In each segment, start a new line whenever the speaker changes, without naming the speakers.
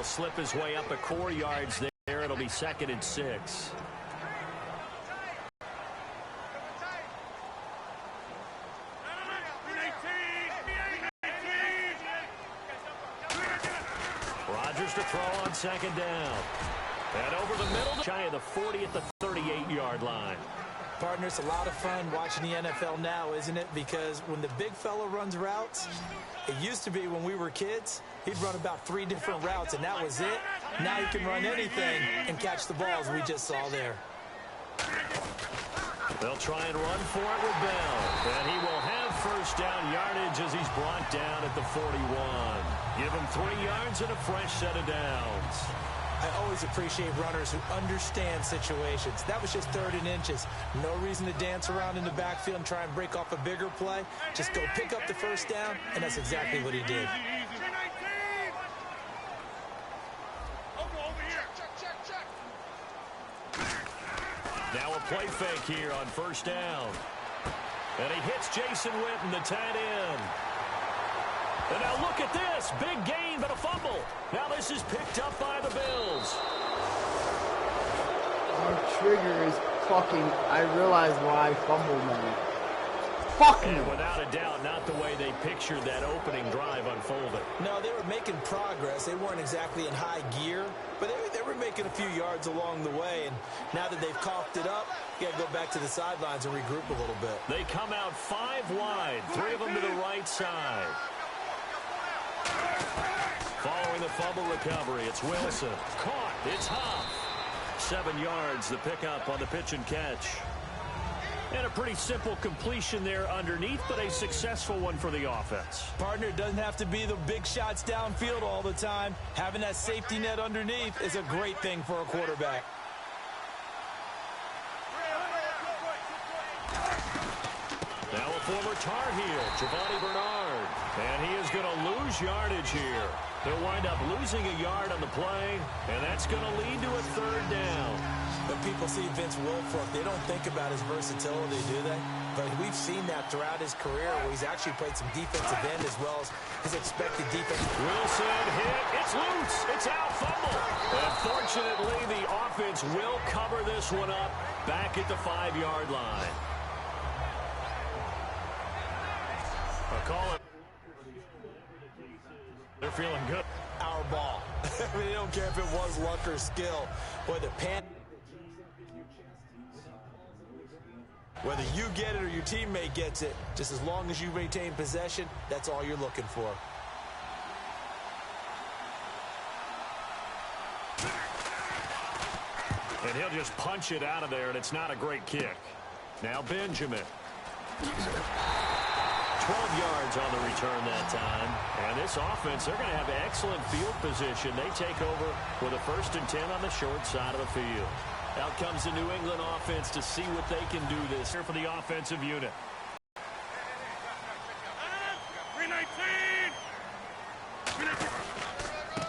slip his way up a core yards there. It'll be 2nd and 6. Rodgers to throw on 2nd down. And over the middle, shy of the 40 at the 38-yard line.
Partner, it's a lot of fun watching the NFL now, isn't it? Because when the big fella runs routes, it used to be when we were kids, he'd run about 3 different routes, and that was it. Now he can run anything and catch the balls we just saw there.
They'll try and run for it with Bell. And he will have 1st down yardage as he's brought down at the 41. Give him 3 yards and a fresh set of downs.
I always appreciate runners who understand situations. That was just 3rd and inches. No reason to dance around in the backfield and try and break off a bigger play. Just go pick up the 1st down, and that's exactly what he did.
Now a play fake here on 1st down. And he hits Jason Witten, the tight end. And now look at this. Big gain, but a fumble. Now this is picked up by the Bills.
Our trigger is fucking, I realize why I fumbled now. Fuck me.
And without a doubt, not the way they pictured that opening drive unfolded.
No, they were making progress. They weren't exactly in high gear, but they were making a few yards along the way. And now that they've coughed it up, you got to go back to the sidelines and regroup a little bit.
They come out 5 wide, 3 of them to the right side. Following the fumble recovery, it's Wilson. Caught. It's Huff. 7 yards, the pickup on the pitch and catch. And a pretty simple completion there underneath, but a successful one for the offense.
Partner, it doesn't have to be the big shots downfield all the time. Having that safety net underneath is a great thing for a quarterback.
Now a former Tar Heel, Giovanni Bernard. And he is going to lose yardage here. He'll wind up losing a yard on the play, and that's going to lead to a 3rd down.
When people see Vince Wilfork, they don't think about his versatility, do they? But we've seen that throughout his career where he's actually played some defensive end as well as his expected defense.
Wilson hit. It's loose. It's out. Fumble. Unfortunately, the offense will cover this one up back at the 5-yard line. I'll call it. They're feeling good.
Our ball. I mean, they don't care if it was luck or skill. Whether you get it or your teammate gets it, just as long as you maintain possession, that's all you're looking for.
And he'll just punch it out of there, and it's not a great kick. Now Benjamin. 12 yards on the return that time. And this offense, they're going to have excellent field position. They take over with a 1st and 10 on the short side of the field. Out comes the New England offense to see what they can do this here for the offensive unit.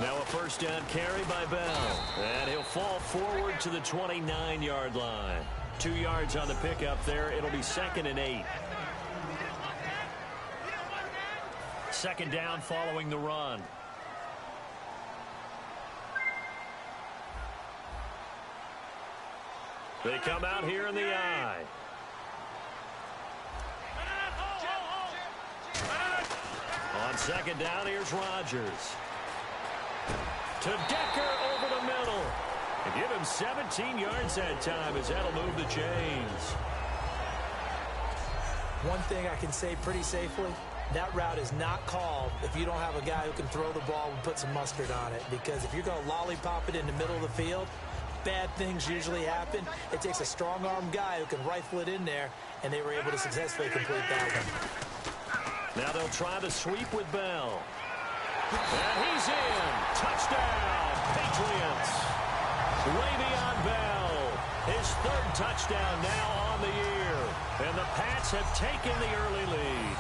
Now a 1st down carry by Bell. And he'll fall forward to the 29-yard line. 2 yards on the pickup there. It'll be 2nd and 8. 2nd down following the run. They come out here in the I. On 2nd down, here's Rodgers. To Decker over the middle. And give him 17 yards that time as that'll move the chains.
One thing I can say pretty safely, that route is not called if you don't have a guy who can throw the ball and put some mustard on it. Because if you're going to lollipop it in the middle of the field, bad things usually happen. It takes a strong-arm guy who can rifle it in there, and they were able to successfully complete that one.
Now they'll try the sweep with Bell. And he's in. Touchdown, Patriots. Le'Veon Bell, his 3rd touchdown now on the year. And the Pats have taken the early lead.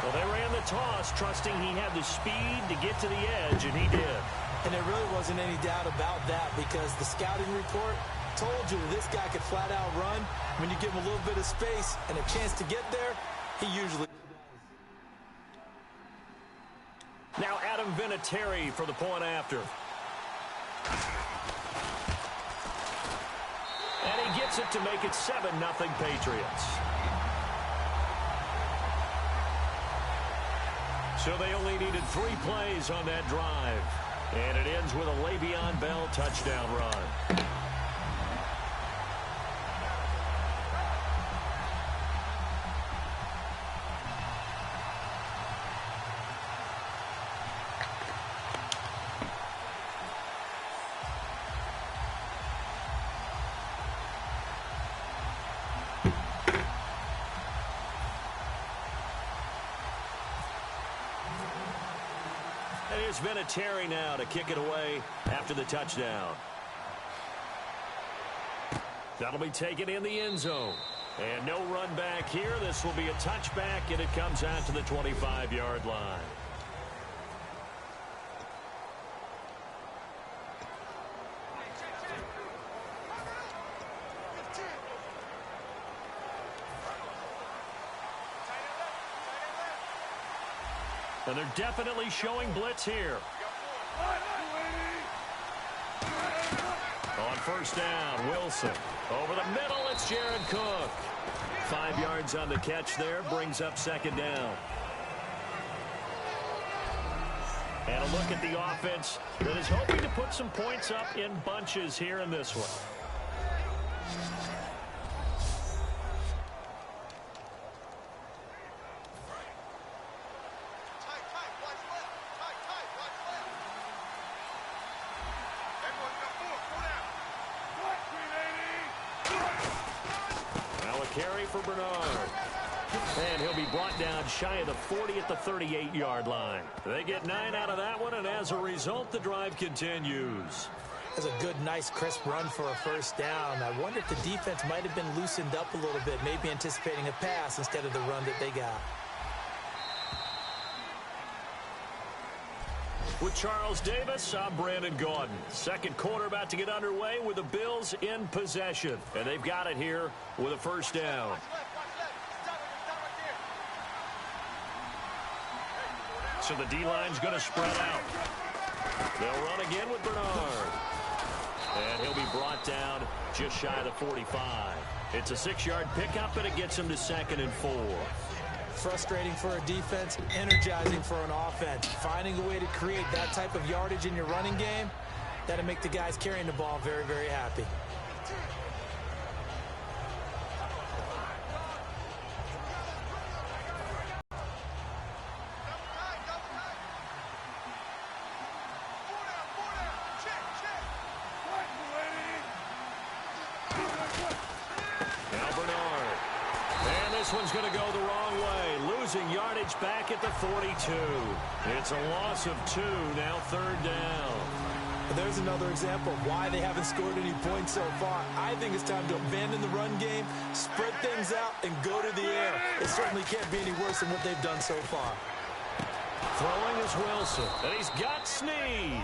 Well, they ran the toss, trusting he had the speed to get to the edge, and he did.
And there really wasn't any doubt about that because the scouting report told you this guy could flat out run. When you give him a little bit of space and a chance to get there, he usually...
Now Adam Vinatieri for the point after. And he gets it to make it 7-0 Patriots. So they only needed 3 plays on that drive. And it ends with a Le'Veon Bell touchdown run. It's been a Terry now to kick it away after the touchdown. That'll be taken in the end zone. And no run back here. This will be a touchback, and it comes out to the 25-yard line. And they're definitely showing blitz here. On first down, Wilson. Over the middle, it's Jared Cook. 5 yards on the catch there, brings up second down. And a look at the offense that is hoping to put some points up in bunches here in this one. Carry for Bernard. And he'll be brought down shy of the 40 at the 38-yard line. They get 9 out of that one, and as a result, the drive continues.
That's a good, nice, crisp run for a first down. I wonder if the defense might have been loosened up a little bit, maybe anticipating a pass instead of the run that they got.
With Charles Davis, I'm Brandon Gaudin. Second quarter about to get underway with the Bills in possession. And they've got it here with a first down. So the D-line's going to spread out. They'll run again with Bernard. And he'll be brought down just shy of the 45. It's a 6-yard pickup, and it gets him to 2nd and 4.
Frustrating for a defense, energizing for an offense. Finding a way to create that type of yardage in your running game, that'll make the guys carrying the ball very, very happy.
This one's going to go the wrong way. Losing yardage back at the 42. It's a loss of 2, now 3rd down.
There's another example of why they haven't scored any points so far. I think it's time to abandon the run game, spread things out, and go to the air. It certainly can't be any worse than what they've done so far.
Throwing is Wilson, and he's got Snead.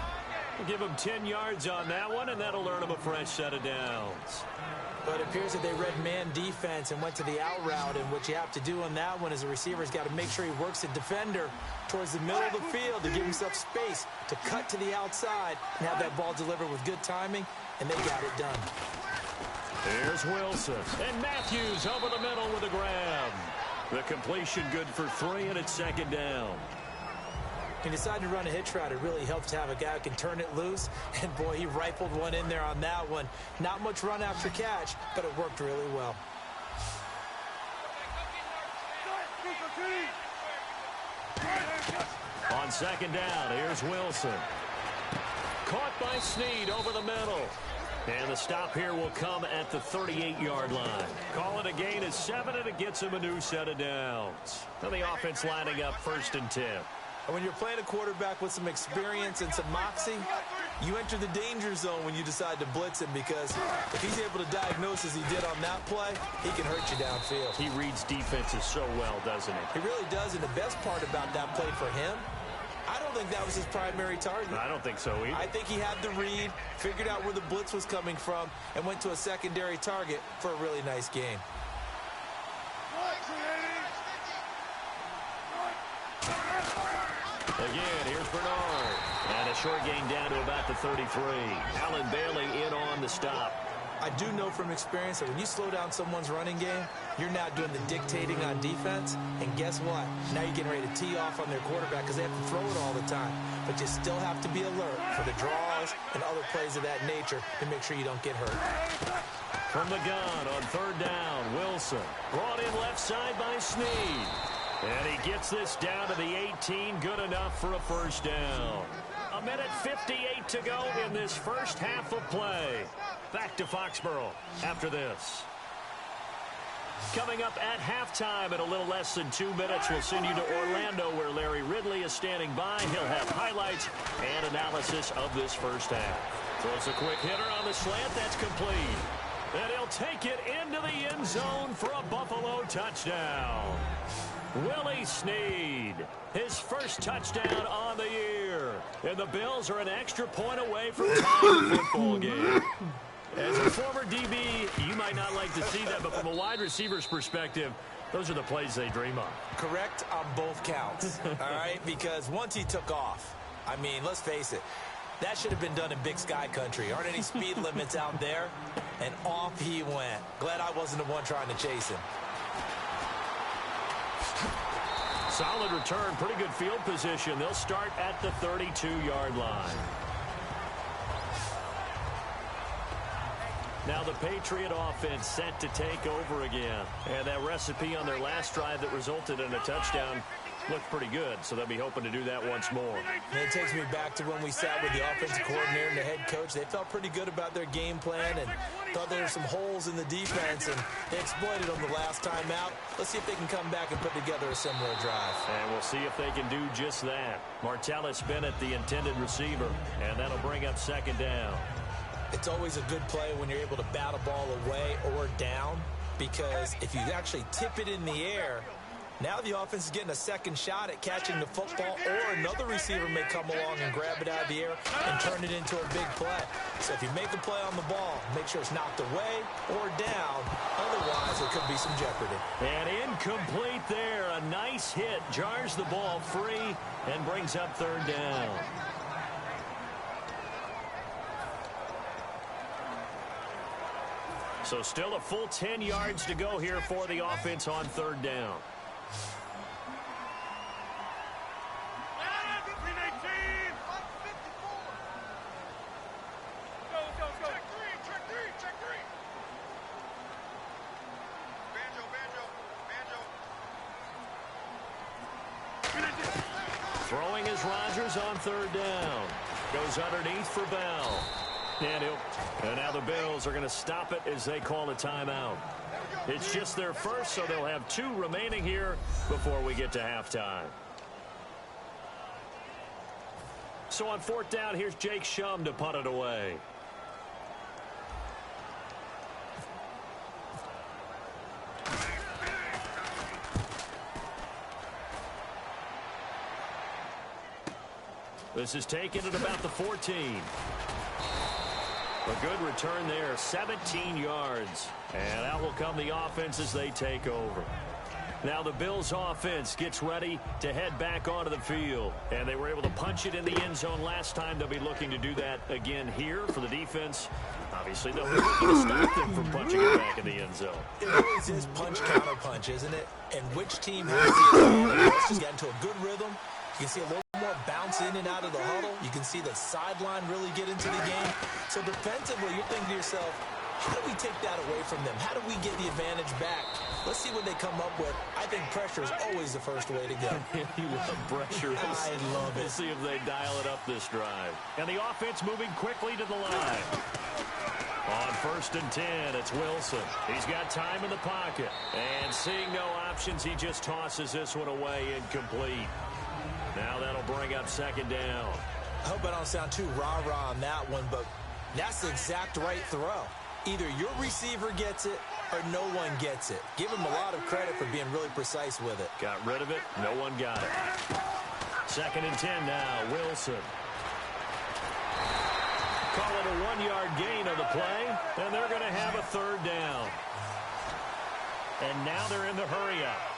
We'll give him 10 yards on that one, and that'll earn him a fresh set of downs.
But it appears that they read man defense and went to the out route, and what you have to do on that one is the receiver's got to make sure he works the defender towards the middle of the field to give himself space to cut to the outside and have that ball delivered with good timing, and they got it done.
Here's Wilson, and Matthews over the middle with a grab. The completion good for 3, and it's 2nd down.
He decided to run a hitch route. It really helps to have a guy who can turn it loose. And, boy, he rifled one in there on that one. Not much run after catch, but it worked really well.
On 2nd down, here's Wilson. Caught by Snead over the middle. And the stop here will come at the 38-yard line. Call it a gain of 7, and it gets him a new set of downs. Now the offense lining up 1st and 10.
And when you're playing a quarterback with some experience and some moxie, you enter the danger zone when you decide to blitz him, because if he's able to diagnose as he did on that play, he can hurt you downfield.
He reads defenses so well, doesn't he?
He really does, and the best part about that play for him, I don't think that was his primary target.
I don't think so either.
I think he had the read, figured out where the blitz was coming from, and went to a secondary target for a really nice game. Again,
here's Bernard. And a short gain down to about the 33. Allen Bailey in on the stop.
I do know from experience that when you slow down someone's running game, you're now doing the dictating on defense. And guess what? Now you're getting ready to tee off on their quarterback because they have to throw it all the time. But you still have to be alert for the draws and other plays of that nature to make sure you don't get hurt.
From the gun on third down, Wilson. Brought in left side by Snead. And he gets this down to the 18. Good enough for a first down. 1:58 to go in this first half of play. Back to Foxborough after this. Coming up at halftime in a little less than 2 minutes, we'll send you to Orlando where Larry Ridley is standing by. He'll have highlights and analysis of this first half. Throws a quick hitter on the slant. That's complete. And he'll take it into the end zone for a Buffalo touchdown. Willie Snead, his first touchdown on the year. And the Bills are an extra point away from tying the football game. As a former DB, you might not like to see that, but from a wide receiver's perspective, those are the plays they dream of.
Correct on both counts, all right? Because once he took off, I mean, let's face it, that should have been done in Big Sky country. Aren't any speed limits out there? And off he went. Glad I wasn't the one trying to chase him.
Solid return, pretty good field position. They'll start at the 32-yard line. Now the Patriot offense set to take over again. And that recipe on their last drive that resulted in a touchdown looked pretty good, so they'll be hoping to do that once more.
And it takes me back to when we sat with the offensive coordinator and the head coach. They felt pretty good about their game plan and thought there were some holes in the defense, and they exploited them the last time out. Let's see if they can come back and put together a similar drive.
And we'll see if they can do just that. Martellus Bennett, the intended receiver, and that'll bring up second down.
It's always a good play when you're able to bat a ball away or down, because if you actually tip it in the air, now the offense is getting a second shot at catching the football, or another receiver may come along and grab it out of the air and turn it into a big play. So if you make a play on the ball, make sure it's knocked away or down. Otherwise, there could be some jeopardy.
And incomplete there. A nice hit. Jars the ball free and brings up third down. So still a full 10 yards to go here for the offense on third down. Throwing is Rodgers on third down. Goes underneath for Bell. And now the Bills are going to stop it as they call a timeout. It's just their first, so they'll have 2 remaining here before we get to halftime. So on fourth down, here's Jake Shum to punt it away. This is taken at about the 14. A good return there, 17 yards. And out will come the offense as they take over. Now the Bills offense gets ready to head back onto the field. And they were able to punch it in the end zone last time. They'll be looking to do that again here for the defense. Obviously, they'll be looking to stop them from punching it back in the end zone.
It always is punch-counter-punch, isn't it? And which team has the ability? Let's just get into a good rhythm. You can see a little more bounce in and out of the huddle. You can see the sideline really get into the game. So defensively, you're thinking to yourself, how do we take that away from them? How do we get the advantage back? Let's see what they come up with. I think pressure is always the first way to go.
You love pressure.
I love it.
We'll see if they dial it up this drive. And the offense moving quickly to the line. On first and 10, it's Wilson. He's got time in the pocket. And seeing no options, he just tosses this one away incomplete. Now that'll bring up second down.
I hope I don't sound too rah-rah on that one, but that's the exact right throw. Either your receiver gets it or no one gets it. Give him a lot of credit for being really precise with it.
Got rid of it. No one got it. Second and 10 now. Wilson. Call it a 1-yard gain of the play, and they're going to have a third down. And now they're in the hurry-up.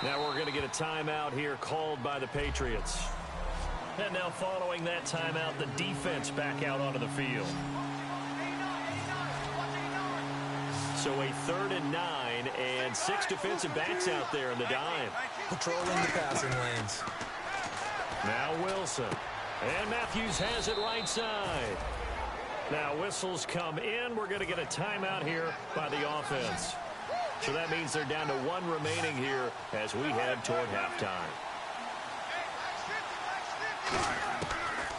Now we're going to get a timeout here called by the Patriots. And now following that timeout, the defense back out onto the field. So a 3rd and 9 and 6 defensive backs out there in the dime.
Patrolling the passing lanes.
Now Wilson. And Matthews has it right side. Now whistles come in. We're going to get a timeout here by the offense. So that means they're down to 1 remaining here as we head toward halftime.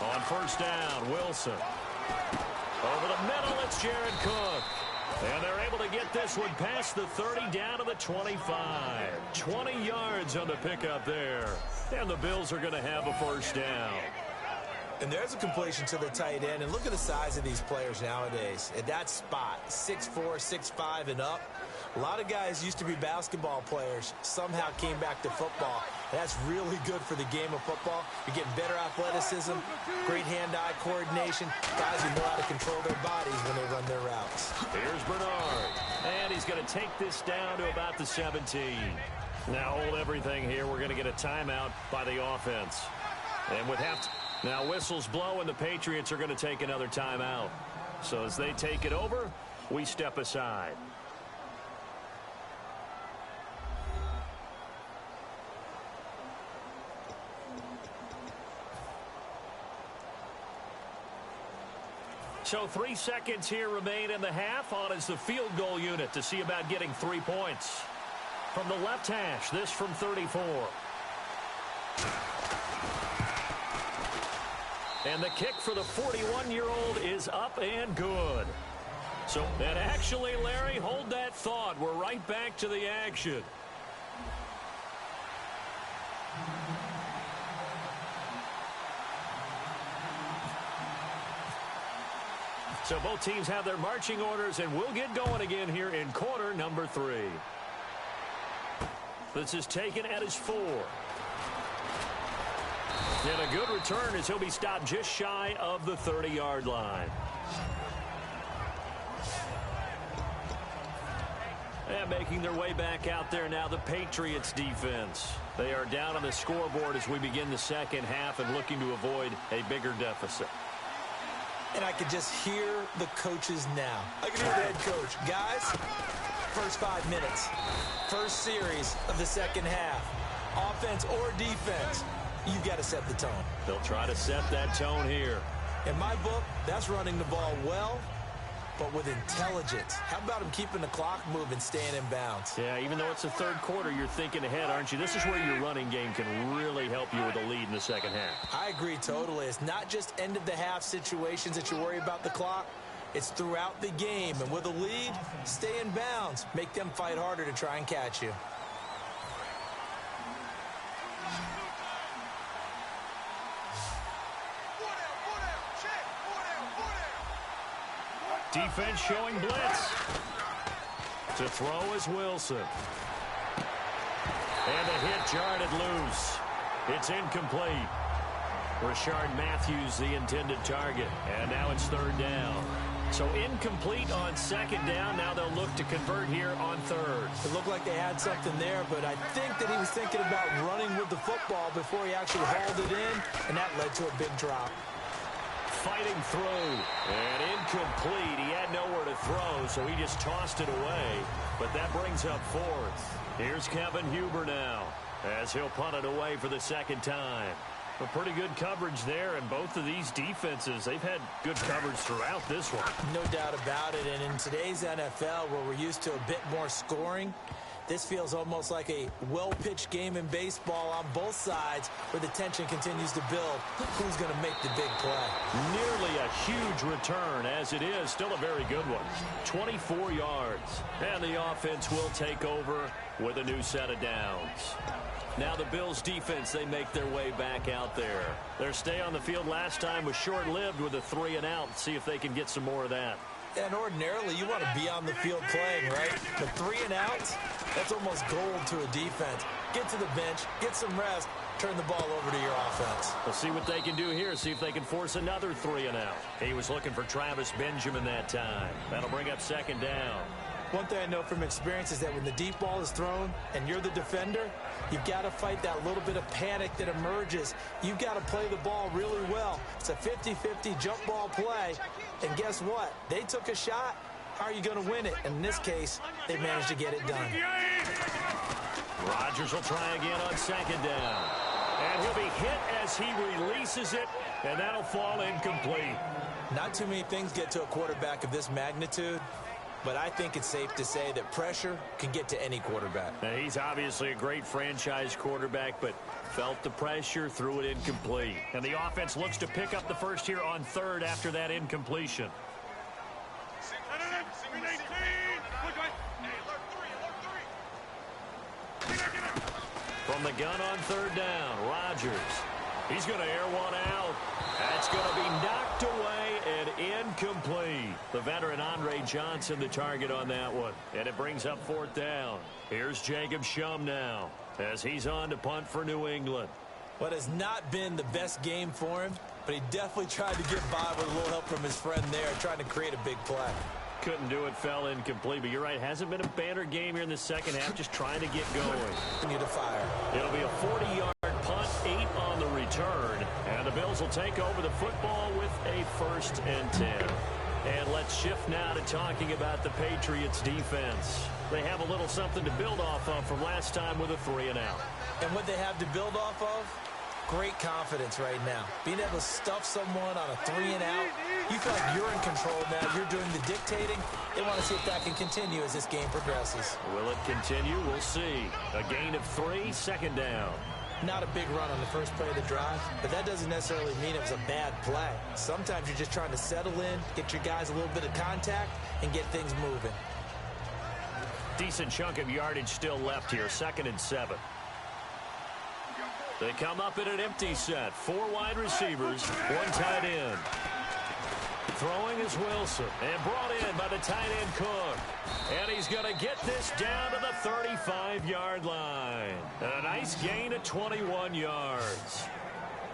On 1st down, Wilson. Over the middle, it's Jared Cook. And they're able to get this one past the 30 down to the 25. 20 yards on the pickup there. And the Bills are going to have a 1st down.
And there's a completion to the tight end. And look at the size of these players nowadays. At that spot, 6'4", 6'5", and up. A lot of guys used to be basketball players, somehow came back to football. That's really good for the game of football. You're getting better athleticism, great hand-eye coordination, guys who know how to control their bodies when they run their routes.
Here's Bernard, and he's going to take this down to about the 17. Now hold everything here. We're going to get a timeout by the offense. And with now whistles blow, and the Patriots are going to take another timeout. So as they take it over, we step aside. So 3 seconds here remain in the half. On is the field goal unit to see about getting 3 points. From the left hash, this from 34. And the kick for the 41-year-old is up and good. So, and actually, Larry, hold that thought. We're right back to the action. So both teams have their marching orders, and we'll get going again here in quarter number 3. This is taken at his 4. And a good return as he'll be stopped just shy of the 30-yard line. And making their way back out there now, the Patriots defense. They are down on the scoreboard as we begin the second half and looking to avoid a bigger deficit.
And I could just hear the coaches now. I can hear the head coach. Guys, first 5 minutes, first series of the second half, offense or defense, you've got to set the tone.
They'll try to set that tone here.
In my book, that's running the ball well, but with intelligence. How about him keeping the clock moving, staying in bounds?
Yeah, even though it's the 3rd quarter, you're thinking ahead, aren't you? This is where your running game can really help you with a lead in the second half.
I agree totally. It's not just end-of-the-half situations that you worry about the clock. It's throughout the game. And with a lead, stay in bounds. Make them fight harder to try and catch you.
Defense showing blitz. To throw is Wilson. And a hit jarred it loose. It's incomplete. Rashard Matthews, the intended target. And now it's 3rd down. So incomplete on 2nd down. Now they'll look to convert here on 3rd.
It looked like they had something there, but I think that he was thinking about running with the football before he actually hauled it in, and that led to a big drop.
Fighting through, and incomplete. He had nowhere to throw, so he just tossed it away. But that brings up 4th. Here's Kevin Huber now, as he'll punt it away for the 2nd time. A pretty good coverage there, and both of these defenses, they've had good coverage throughout this one.
No doubt about it, and in today's NFL, where we're used to a bit more scoring, this feels almost like a well-pitched game in baseball on both sides where the tension continues to build. Who's going to make the big play?
Nearly a huge return, as it is. Still a very good one. 24 yards. And the offense will take over with a new set of downs. Now the Bills defense, they make their way back out there. Their stay on the field last time was short-lived with a 3-and-out. See if they can get some more of that.
And ordinarily, you want to be on the field playing, right? But 3-and-outs, that's almost gold to a defense. Get to the bench, get some rest, turn the ball over to your offense.
We'll see what they can do here, see if they can force another 3-and-out. He was looking for Travis Benjamin that time. That'll bring up 2nd down.
One thing I know from experience is that when the deep ball is thrown and you're the defender, you've got to fight that little bit of panic that emerges. You've got to play the ball really well. It's a 50-50 jump ball play. And guess what? They took a shot. How are you going to win it? And in this case, they managed to get it done.
Rodgers will try again on second down. And he'll be hit as he releases it, and that'll fall incomplete.
Not too many things get to a quarterback of this magnitude, but I think it's safe to say that pressure can get to any quarterback.
Now, he's obviously a great franchise quarterback, but felt the pressure, threw it incomplete. And the offense looks to pick up the first here on third after that incompletion. From the gun on third down, Rodgers. He's going to air one out. That's going to be knocked away and incomplete. The veteran Andre Johnson, the target on that one. And it brings up fourth down. Here's Jacob Shum now as he's on to punt for New England.
What has not been the best game for him, but he definitely tried to get by with a little help from his friend there, trying to create a big play.
Couldn't do it, fell incomplete, but you're right, hasn't been a banner game here in the second half, just trying to get going.
Need to fire.
It'll be a 40-yard punt, 8 on the return, and the Bills will take over the football with a 1st and 10. And let's shift now to talking about the Patriots defense. They have a little something to build off of from last time with a 3-and-out.
And what they have to build off of? Great confidence right now. Being able to stuff someone on a 3-and-out, you feel like you're in control now. You're doing the dictating. They want to see if that can continue as this game progresses.
Will it continue? We'll see. A gain of 3, second down.
Not a big run on the first play of the drive, but that doesn't necessarily mean it was a bad play. Sometimes you're just trying to settle in, get your guys a little bit of contact, and get things moving.
Decent chunk of yardage still left here, 2nd and 7. They come up in an empty set. 4 wide receivers, 1 tight end. Throwing is Wilson, and brought in by the tight end Cook. And he's going to get this down to the 35-yard line. And a nice gain of 21 yards.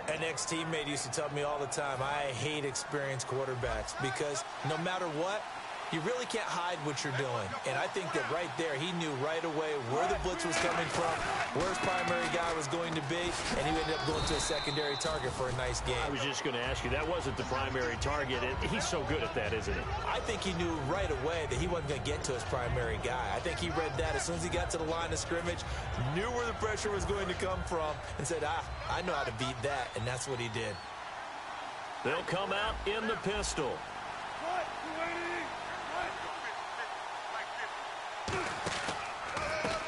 An ex-teammate used to tell me all the time, I hate experienced quarterbacks because no matter what, you really can't hide what you're doing. And I think that right there, he knew right away where the blitz was coming from, where his primary guy was going to be, and he ended up going to a secondary target for a nice game.
I was just going to ask you, that wasn't the primary target. He's so good at that, isn't he?
I think he knew right away that he wasn't going to get to his primary guy. I think he read that as soon as he got to the line of scrimmage, knew where the pressure was going to come from, and said, I know how to beat that, and that's what he did.
They'll come out in the pistol.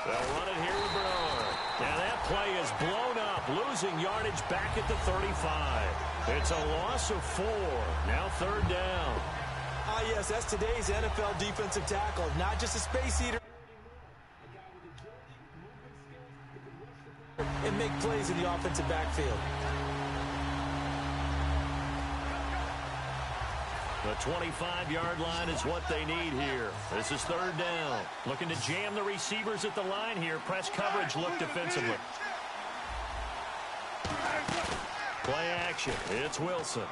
They'll run it here with Bernard. And that play is blown up, losing yardage back at the 35. It's a loss of 4. Now 3rd down.
Yes, that's today's NFL defensive tackle, not just a space eater. And make plays in the offensive backfield.
The 25-yard line is what they need here. This is 3rd down. Looking to jam the receivers at the line here. Press coverage look defensively. Play action. It's Wilson.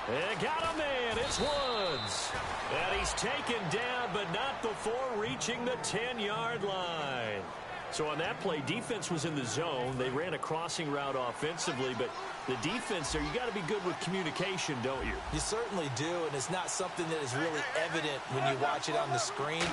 And got a man. It's Woods. And he's taken down, but not before reaching the 10-yard line. So on that play, defense was in the zone. They ran a crossing route offensively, but the defense there, you got to be good with communication, don't you?
You certainly do, and it's not something that is really evident when you watch it on the screen.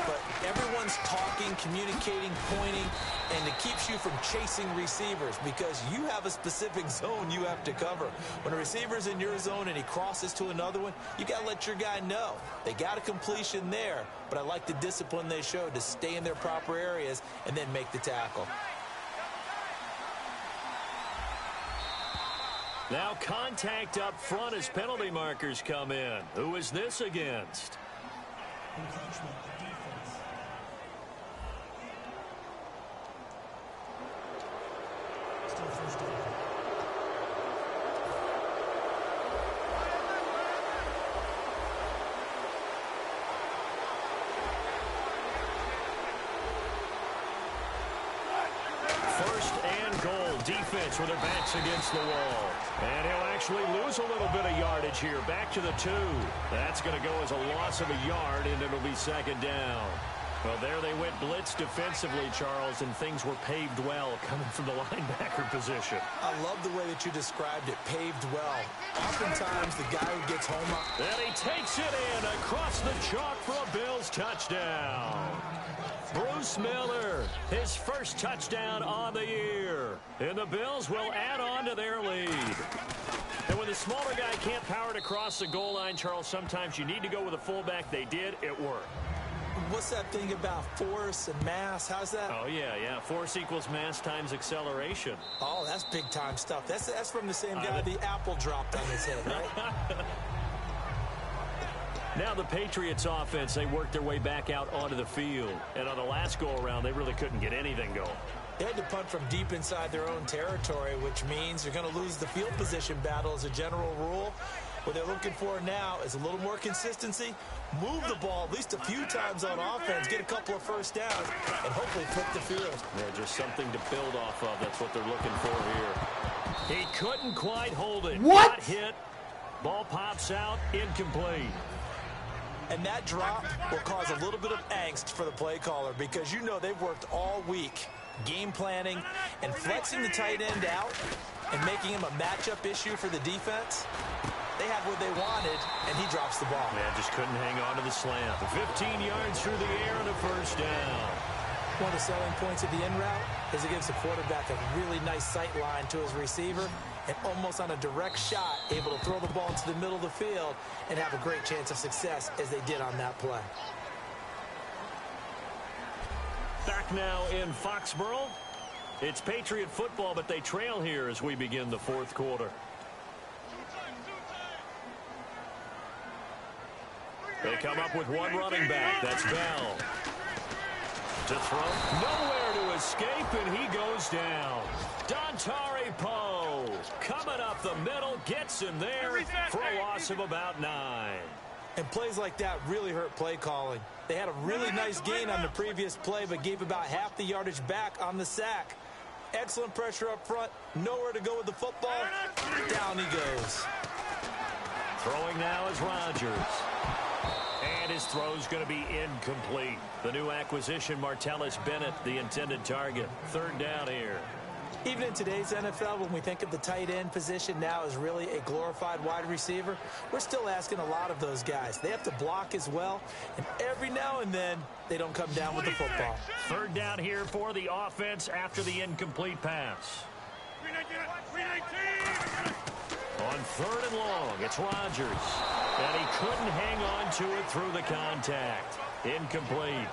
But everyone's talking, communicating, pointing, and it keeps you from chasing receivers because you have a specific zone you have to cover. When a receiver's in your zone and he crosses to another one, you got to let your guy know. They got a completion there, but I like the discipline they showed to stay in their proper areas and then make the tackle.
Now contact up front as penalty markers come in. Who is this against? First and goal defense with their backs against the wall. And he'll actually lose a little bit of yardage here. Back to the 2. That's going to go as a loss of a yard, and it'll be second down. Well, there they went blitz defensively, Charles, and things were paved well coming from the linebacker position.
I love the way that you described it, paved well. Oftentimes, the guy who gets home up.
And he takes it in across the chalk for a Bills touchdown. Bruce Miller, his first touchdown on the year. And the Bills will add on to their lead. And when the smaller guy can't power it across the goal line, Charles, sometimes you need to go with a fullback. They did. It worked.
What's that thing about force and mass? How's that?
Oh, yeah. Force equals mass times acceleration.
Oh, that's big-time stuff. That's from the same guy the apple dropped on his head, right?
Now the Patriots offense, they worked their way back out onto the field. And on the last go-around, they really couldn't get anything going.
They had to punt from deep inside their own territory, which means they're going to lose the field position battle as a general rule. What they're looking for now is a little more consistency, move the ball at least a few times on offense, get a couple of first downs, and hopefully flip the field.
Yeah, just something to build off of. That's what they're looking for here. He couldn't quite hold it.
What?
Got hit. Ball pops out, incomplete.
And that drop will cause a little bit of angst for the play caller because you know they've worked all week game planning and flexing the tight end out and making him a matchup issue for the defense. They have what they wanted, and he drops the ball.
Man, just couldn't hang on to the slant. 15 yards through the air and a first down.
One of the selling points of the in route is it gives the quarterback a really nice sight line to his receiver and almost on a direct shot able to throw the ball into the middle of the field and have a great chance of success as they did on that play.
Back now in Foxborough. It's Patriot football, but they trail here as we begin the fourth quarter. They come up with one running back. That's Bell. To throw. Nowhere to escape, and he goes down. Dontari Poe coming up the middle, gets him there for a loss of about 9.
And plays like that really hurt play calling. They had a really nice gain on the previous play, but gave about half the yardage back on the sack. Excellent pressure up front. Nowhere to go with the football. Down he goes.
Throwing now is Rodgers. And his throw's going to be incomplete. The new acquisition, Martellus Bennett, the intended target. Third down here.
Even in today's NFL, when we think of the tight end position now as really a glorified wide receiver, we're still asking a lot of those guys. They have to block as well, and every now and then, they don't come down with the football.
Third down here for the offense after the incomplete pass. On third and long, it's Rodgers. And he couldn't hang on to it through the contact. Incomplete.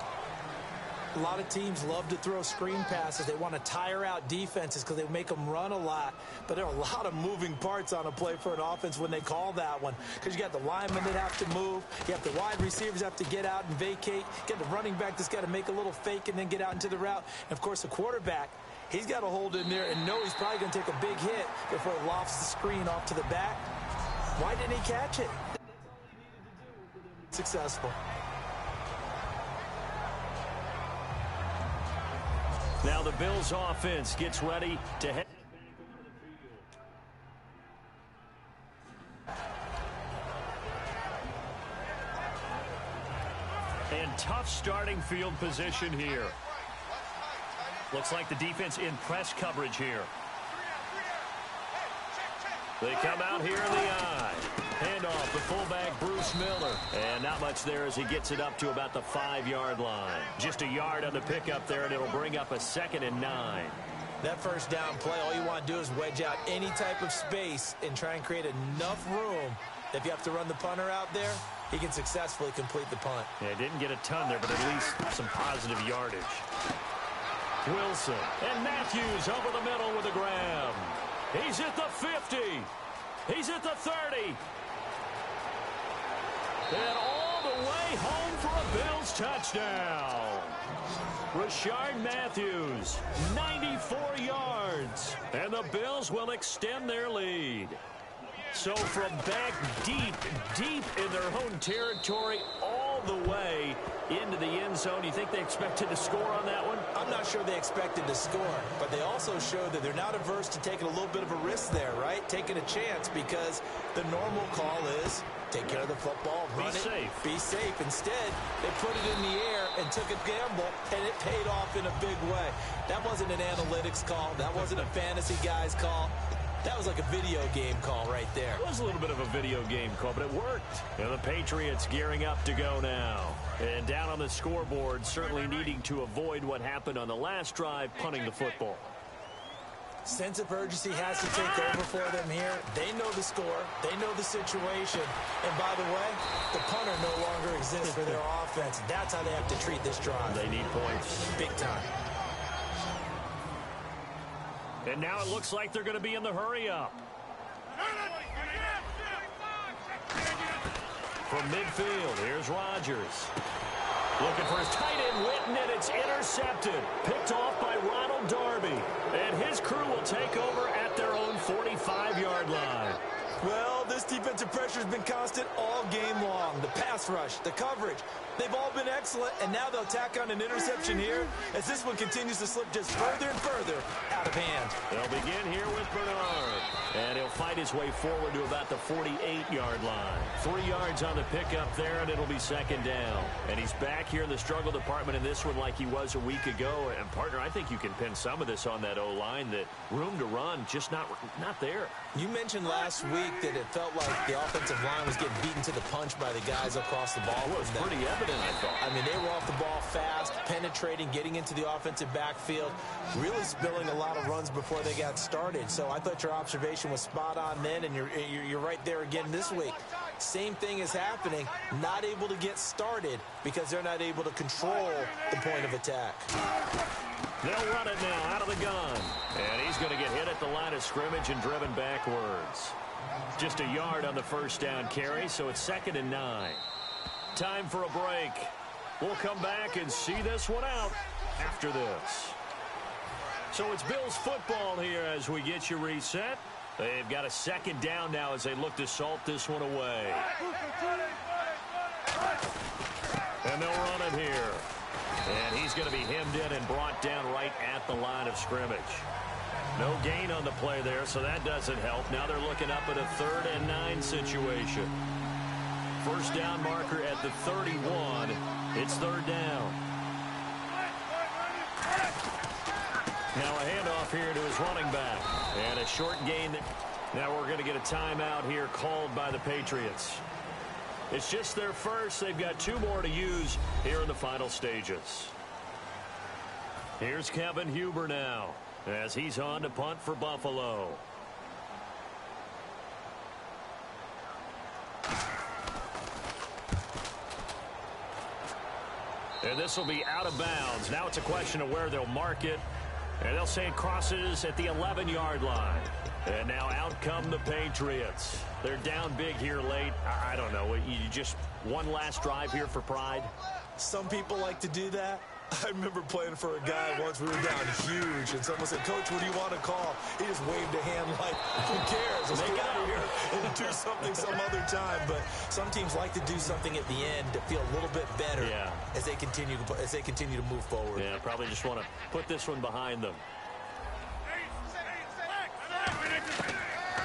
A lot of teams love to throw screen passes. They want to tire out defenses because they make them run a lot. But there are a lot of moving parts on a play for an offense when they call that one. Because you got the linemen that have to move. You have the wide receivers have to get out and vacate. You got the running back that's got to make a little fake and then get out into the route. And, of course, the quarterback, he's got to hold in there and know he's probably going to take a big hit before he lofts the screen off to the back. Why didn't he catch it? Successful.
Now the Bills offense gets ready to head. And tough starting field position here. Looks like the defense in press coverage here. They come out here in the eye. Handoff the fullback, Bruce Miller. And not much there as he gets it up to about the 5-yard line. Just a yard on the pickup there, and it'll bring up a 2nd and 9.
That first down play, all you want to do is wedge out any type of space and try and create enough room. If you have to run the punter out there, he can successfully complete the punt.
Yeah, didn't get a ton there, but at least some positive yardage. Wilson and Matthews over the middle with a grab. He's at the 50. He's at the 30. And all the way home for a Bills touchdown. Rashard Matthews, 94 yards. And the Bills will extend their lead. So from back deep in their their own territory all the way into the end zone. You think they expected to score on that one?
I'm not sure they expected to score, but they also showed that they're not averse to taking a little bit of a risk there, right? Taking a chance, because the normal call is take care of the football, run it, be safe. Instead, they put it in the air and took a gamble, and it paid off in a big way. That wasn't an analytics call. That wasn't a fantasy guy's call. That was like a video game call right there.
It was a little bit of a video game call, but it worked. And the Patriots gearing up to go now. And down on the scoreboard, certainly needing to avoid what happened on the last drive, punting the football.
Sense of urgency has to take over for them here. They know the score. They know the situation. And by the way, the punter no longer exists for their offense. That's how they have to treat this drive.
They need points.
Big time.
And now it looks like they're going to be in the hurry-up. From midfield, here's Rodgers. Looking for his tight end, Witten, and it's intercepted. Picked off by Ronald Darby. And his crew will take over at their own 45-yard line.
Well, this defensive pressure has been constant all game long. The pass rush, the coverage, they've all been excellent, and now they'll tack on an interception here as this one continues to slip just further and further out of hand.
They'll begin here with Bernard, and he'll fight his way forward to about the 48-yard line. 3 yards on the pickup there, and it'll be second down. And he's back here in the struggle department in this one like he was a week ago. And, partner, I think you can pin some of this on that O-line, that room to run just not there.
You mentioned last week that it felt like the offensive line was getting beaten to the punch by the guys across the ball.
It was pretty evident, I thought.
I mean, they were off the ball fast, penetrating, getting into the offensive backfield, really spilling a lot of runs before they got started. So I thought your observation was spot on then, and you're right there again this week. Same thing is happening, not able to get started because they're not able to control the point of attack.
They'll run it now out of the gun. And he's going to get hit at the line of scrimmage and driven backwards. Just a yard on the first down carry, so it's 2nd and 9. Time for a break. We'll come back and see this one out after this. So it's Bills football here as we get you reset. They've got a 2nd down now as they look to salt this one away. And they'll run it here. And he's going to be hemmed in and brought down right at the line of scrimmage. No gain on the play there, so that doesn't help. Now they're looking up at a 3rd and 9 situation. First down marker at the 31. It's 3rd down. Now a handoff here to his running back. And a short gain. Now we're going to get a timeout here called by the Patriots. It's just their first. They've got 2 more to use here in the final stages. Here's Kevin Huber now as he's on to punt for Buffalo. And this will be out of bounds. Now it's a question of where they'll mark it. And they'll say it crosses at the 11-yard line. And now out come the Patriots. They're down big here late. I don't know. You just one last drive here for pride?
Some people like to do that. I remember playing for a guy once. We were down huge, and someone said, "Coach, what do you want to call?" He just waved a hand like, "Who cares? Let's get out of here and do something some other time." But some teams like to do something at the end to feel a little bit better as they continue to move forward.
Yeah, probably just want to put this one behind them.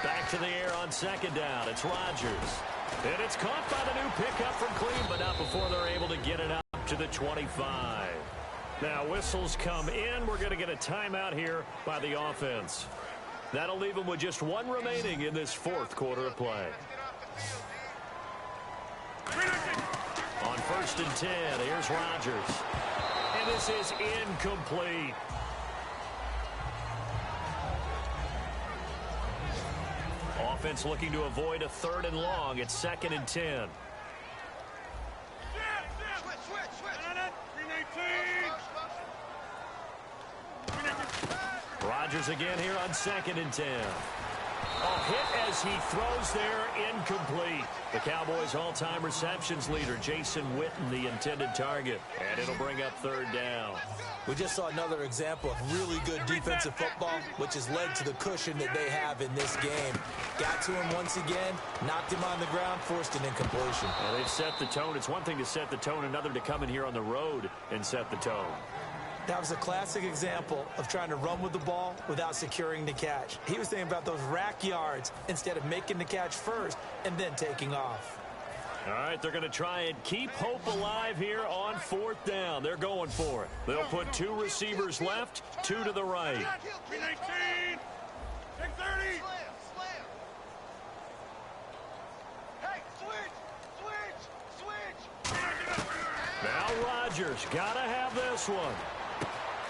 Back to the air on 2nd down. It's Rodgers. And it's caught by the new pickup from Cleveland, but not before they're able to get it up to the 25. Now whistles come in. We're going to get a timeout here by the offense. That'll leave them with just 1 remaining in this 4th quarter of play. On 1st and 10, here's Rodgers. And this is incomplete. Offense looking to avoid a 3rd and long. It's 2nd and 10. Rodgers again here on 2nd and 10. A hit as he throws there, incomplete. The Cowboys' all-time receptions leader, Jason Witten, the intended target. And it'll bring up third down.
We just saw another example of really good defensive football, which has led to the cushion that they have in this game. Got to him once again, knocked him on the ground, forced an incompletion.
Well, they've set the tone. It's one thing to set the tone, another to come in here on the road and set the tone.
That was a classic example of trying to run with the ball without securing the catch. He was thinking about those rack yards instead of making the catch first and then taking off.
All right, they're going to try and keep hope alive here on fourth down. They're going for it. They'll put two receivers left, two to the right.
319. 630. Hey, switch.
Now Rodgers got to have this one.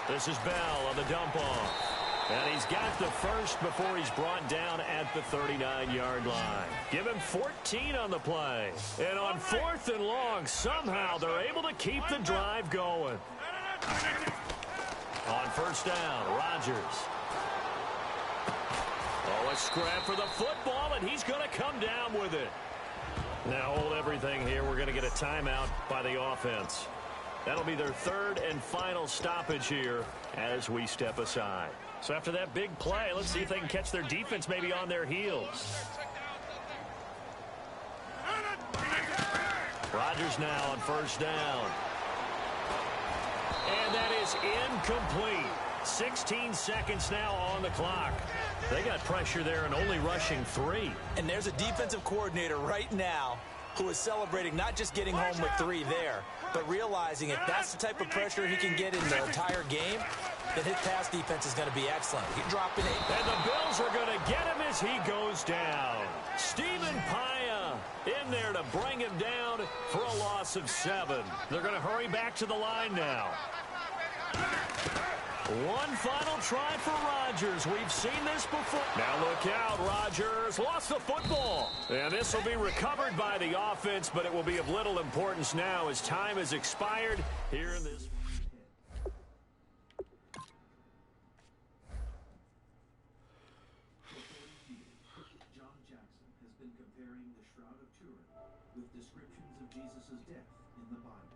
This is Bell on the dump off. And he's got the first before he's brought down at the 39-yard line. Give him 14 on the play. And on fourth and long, somehow they're able to keep the drive going. On first down, Rodgers. Oh, a scrap for the football, and he's going to come down with it. Now hold everything here. We're going to get a timeout by the offense. That'll be their third and final stoppage here as we step aside. So after that big play, let's see if they can catch their defense maybe on their heels. Rodgers now on first down. And that is incomplete. 16 seconds now on the clock. They got pressure there and only rushing 3.
And there's a defensive coordinator right now who is celebrating not just getting home with 3 there, but realizing if that's the type of pressure he can get in the entire game, then his pass defense is going to be excellent. He's dropping 8.
And the Bills are going to get him as he goes down. Stephen Paya in there to bring him down for a loss of 7. They're going to hurry back to the line now. One final try for Rodgers. We've seen this before. Now look out. Rodgers lost the football. And this will be recovered by the offense, but it will be of little importance now as time has expired here in this.
John Jackson has been comparing the Shroud of Turin with descriptions of Jesus' death in the Bible.